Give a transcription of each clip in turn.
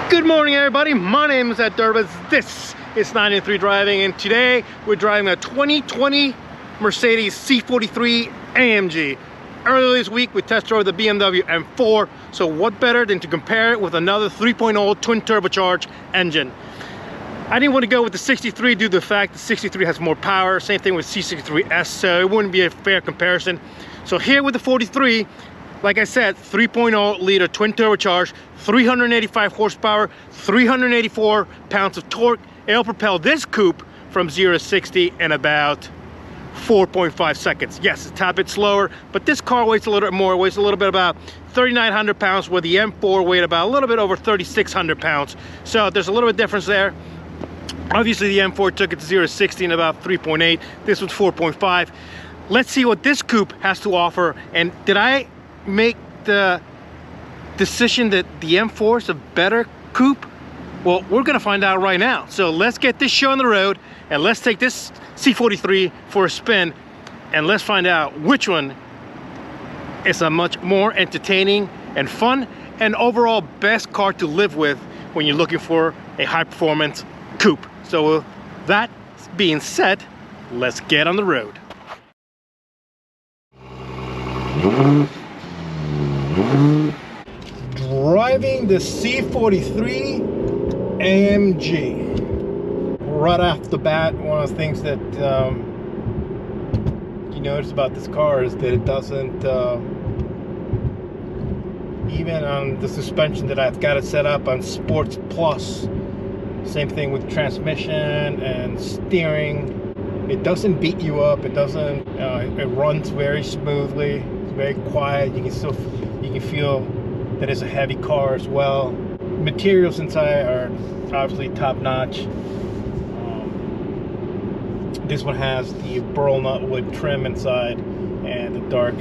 Good morning, everybody. My name is Tillery. This is 93 Driving, and today we're driving a 2020 Mercedes C43 AMG. Earlier this week, we test drove the BMW M4, so what better than to compare it with another 3.0 twin turbocharged engine. I didn't want to go with the 63 due to the fact that 63 has more power. Same thing with C63S, so it wouldn't be a fair comparison. So here with the 43, like I said, 3.0 liter twin turbocharged, 385 horsepower, 384 pounds of torque. It'll propel this coupe from 0 to 60 in about 4.5 seconds. Yes, it's a tad bit slower, but this car weighs a little bit more. It weighs a little bit about 3,900 pounds, where the M4 weighed about a little bit over 3,600 pounds. So there's a little bit difference there. Obviously, the M4 took it to 0 to 60 in about 3.8. This was 4.5. Let's see what this coupe has to offer. And did I make the decision that the M4 is a better coupe? Well, we're gonna find out right now. So let's get this show on the road and let's take this C43 for a spin and let's find out which one is a much more entertaining and fun and overall best car to live with when you're looking for a high performance coupe. So with that being said, let's get on the road. Driving the C43 AMG. Right off the bat, one of the things that you notice about this car is that it doesn't, even on the suspension that I've got it set up on Sports Plus, same thing with transmission and steering, it doesn't beat you up. It doesn't, it runs very smoothly. It's very quiet. You can feel that it's a heavy car as well. Materials inside are obviously top notch. This one has the burl nut wood trim inside and the dark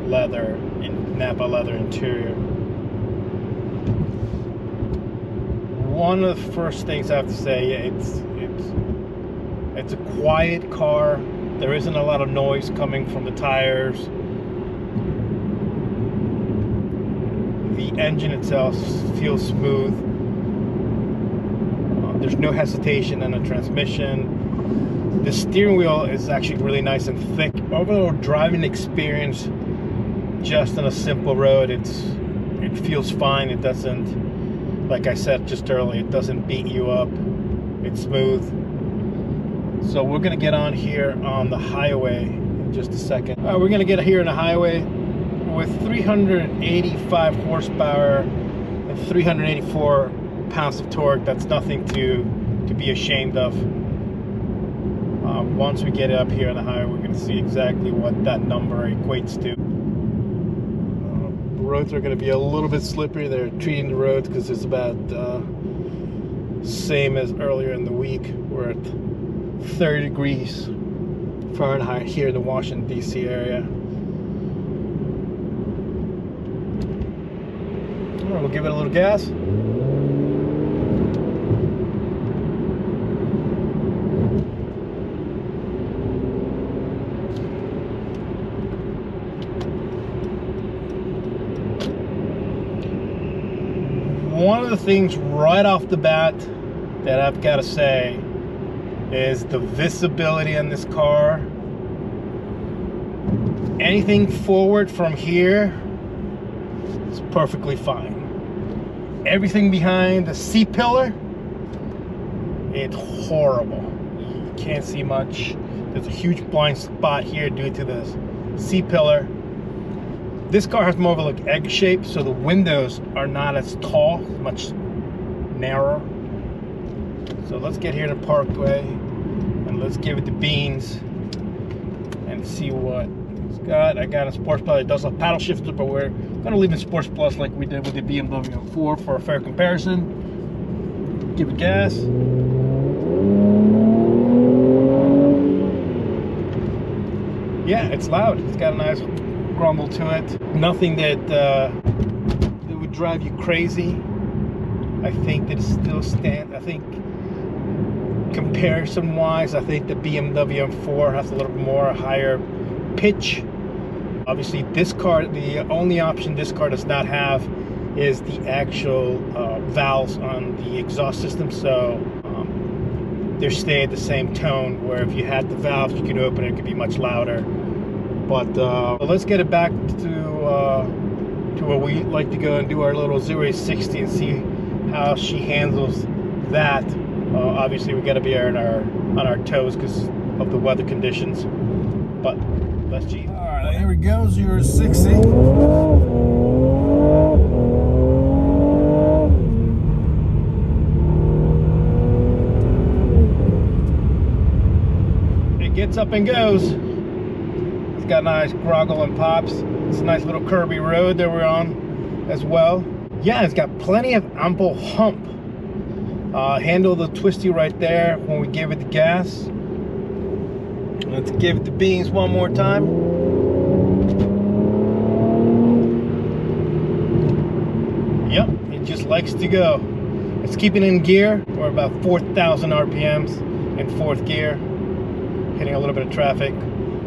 leather and Napa leather interior. One of the first things I have to say, it's a quiet car. There isn't a lot of noise coming from the tires. The engine itself feels smooth. There's no hesitation in the transmission. The steering wheel is actually really nice and thick. Overall driving experience, just on a simple road, it feels fine. It doesn't, like I said just earlier, it doesn't beat you up. It's smooth. So we're gonna get on here on the highway in just a second. We're gonna get here on the highway with 385 horsepower and 384 pounds of torque. That's nothing to be ashamed of. Once we get up here on the highway, we're going to see exactly what that number equates to. The roads are going to be a little bit slippery. They're treating the roads because it's about same as earlier in the week. We're at 30 degrees Fahrenheit here in the Washington, D.C. area. All right, we'll give it a little gas. One of the things right off the bat that I've got to say is the visibility in this car. Anything forward from here is perfectly fine. Everything behind the C-pillar, it's horrible. You can't see much. There's a huge blind spot here due to the C-pillar. This car has more of a like egg shape, so the windows are not as tall, much narrower. So let's get here to Parkway and let's give it the beans and see what it's got. I got a Sports Plus. It does have paddle shifter, but we're gonna leave it Sports Plus like we did with the BMW M4 for a fair comparison. Give it gas. Yeah, it's loud. It's got a nice grumble to it. Nothing that would drive you crazy. I think that it still stands. I think comparison wise, I think the BMW M4 has a little bit more higher pitch. Obviously this car, the only option this car does not have is the actual valves on the exhaust system. So they stay at the same tone, where if you had the valves, you could open it, it could be much louder. But let's get it back to where we like to go and do our little 0-60 and see how she handles that. Obviously we got to be on our toes because of the weather conditions, but let's G. All right, here we go, 0-60. It gets up and goes. It's got nice groggle and pops. It's a nice little curvy road that we're on as well. Yeah, it's got plenty of ample hump. Handle the twisty right there when we give it the gas. Let's give it the beans one more time. Yep, it just likes to go. It's keeping in gear. We're about 4,000 RPMs in 4th gear, hitting a little bit of traffic.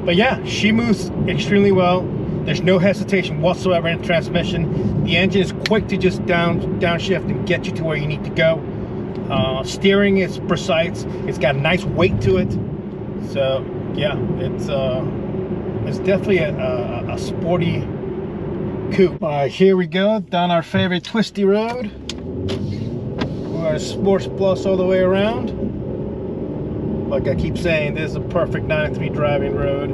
But yeah, she moves extremely well. There's no hesitation whatsoever in the transmission. The engine is quick to just downshift and get you to where you need to go. Steering is precise. It's got a nice weight to it. So yeah, it's definitely a sporty coupe. All right, here we go down our favorite twisty road. We're at Sports Plus all the way around. Like I keep saying, this is a perfect 93 driving road.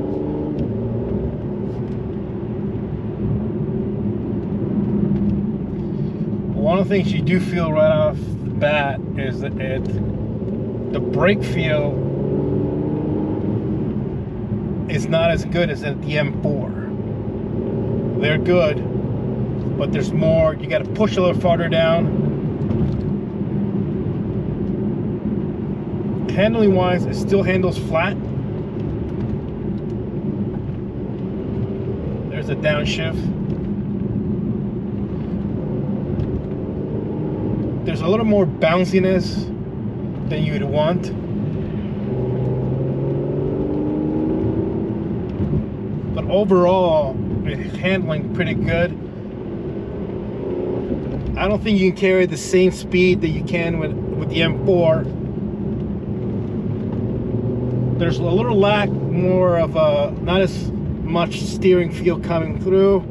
One of the things you do feel right off the bat is that the brake feel is not as good as at the M4. They're good, but there's more. You got to push a little farther down. Handling wise, it still handles flat. There's a downshift. There's a little more bounciness than you'd want. But overall, it's handling pretty good. I don't think you can carry the same speed that you can with the M4. There's a little lack more of a, not as much steering feel coming through.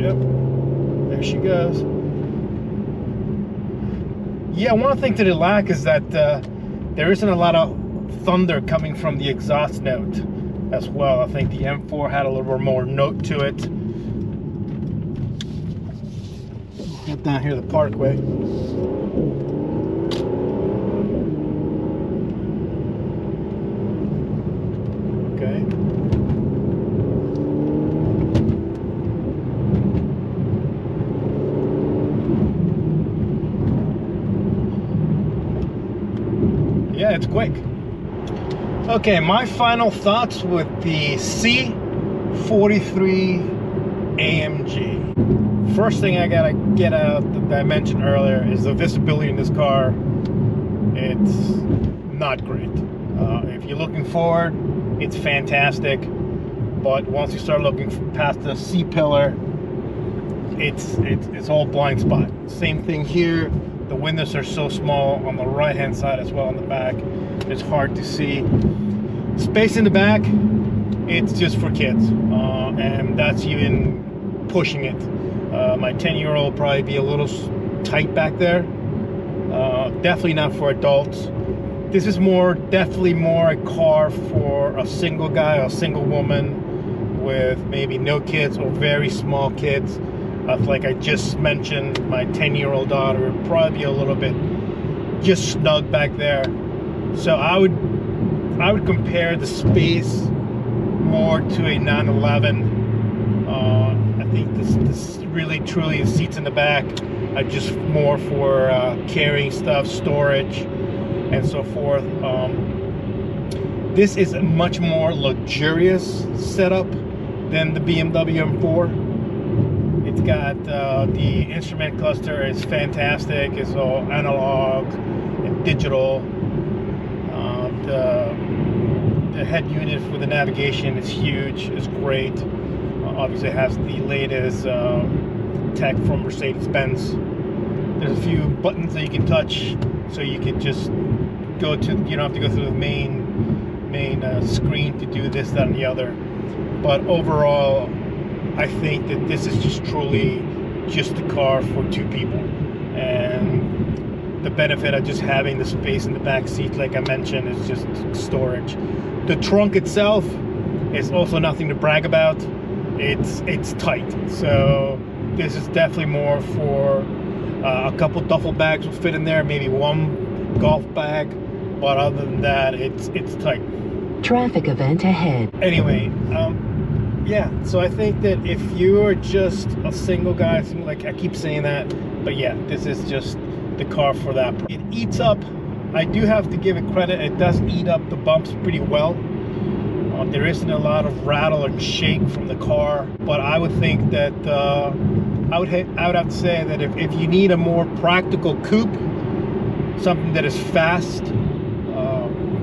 Yep, there she goes. Yeah, one thing that it lacks is that there isn't a lot of thunder coming from the exhaust note as well. I think the M4 had a little more note to it. Get down here the parkway. Okay. Yeah, it's quick. Okay, my final thoughts with the C43 AMG. First thing I gotta get out that I mentioned earlier is the visibility in this car. It's not great. If you're looking forward, it's fantastic, but once you start looking past the C-pillar, it's all blind spot. Same thing here. The windows are so small on the right hand side as well on the back. It's hard to see. Space in the back, it's just for kids, and that's even pushing it. My 10-year-old will probably be a little tight back there. Definitely not for adults. This is definitely more a car for a single guy or a single woman with maybe no kids or very small kids. Like I just mentioned, my 10-year-old daughter would probably be a little bit just snug back there. So I would compare the space more to a 911. I think this really truly, the seats in the back are just more for carrying stuff, storage, and so forth. This is a much more luxurious setup than the BMW M4. It's got the instrument cluster is fantastic. It's all analog and digital. The the head unit for the navigation is huge, it's great. Obviously it has the latest tech from Mercedes-Benz. There's a few buttons that you can touch, so you can just go to, you don't have to go through the main screen to do this, that, and the other. But overall, I think that this is just truly just the car for two people, and the benefit of just having the space in the back seat, like I mentioned, is just storage. The trunk itself is also nothing to brag about. It's tight, so this is definitely more for a couple duffel bags will fit in there, maybe one golf bag, but other than that, it's tight. Traffic event ahead. Anyway, yeah, so I think that if you're just a single guy, like I keep saying that, but yeah, this is just the car for that. It eats up, I do have to give it credit, it does eat up the bumps pretty well. There isn't a lot of rattle and shake from the car, but I would think that I would have to say that if you need a more practical coupe, something that is fast,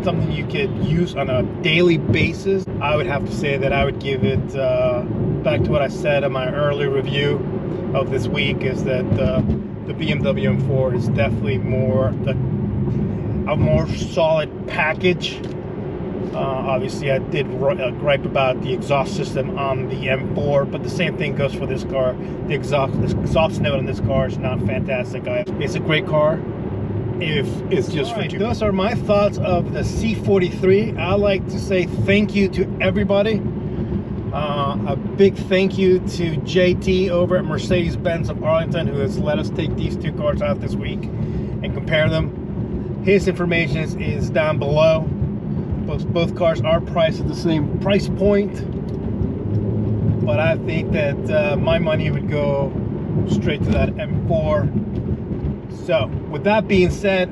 something you could use on a daily basis, I would have to say that I would give it, back to what I said in my early review of this week, is that the BMW M4 is definitely a more solid package. Obviously I did gripe about the exhaust system on the M4, but the same thing goes for this car. The exhaust note on this car is not fantastic. It's a great car if it's just for you. Those are my thoughts of the C43. I like to say thank you to everybody. A big thank you to JT over at Mercedes-Benz of Arlington, who has let us take these two cars out this week and compare them. His information is down below. Both cars are priced at the same price point, but I think that my money would go straight to that M4. So with that being said,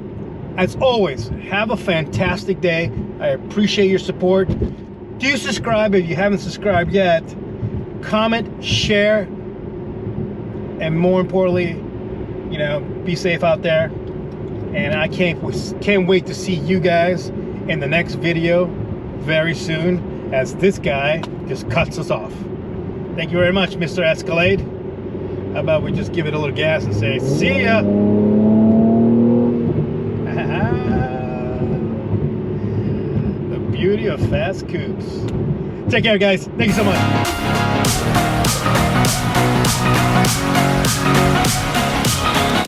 as always, have a fantastic day. I appreciate your support. Do subscribe if you haven't subscribed yet. Comment, share, and more importantly, you know, be safe out there. And I can't wait to see you guys in the next video very soon, as this guy just cuts us off. Thank you very much, Mr. Escalade. How about we just give it a little gas and say, see ya! The beauty of fast coupes. Take care, guys. Thank you so much.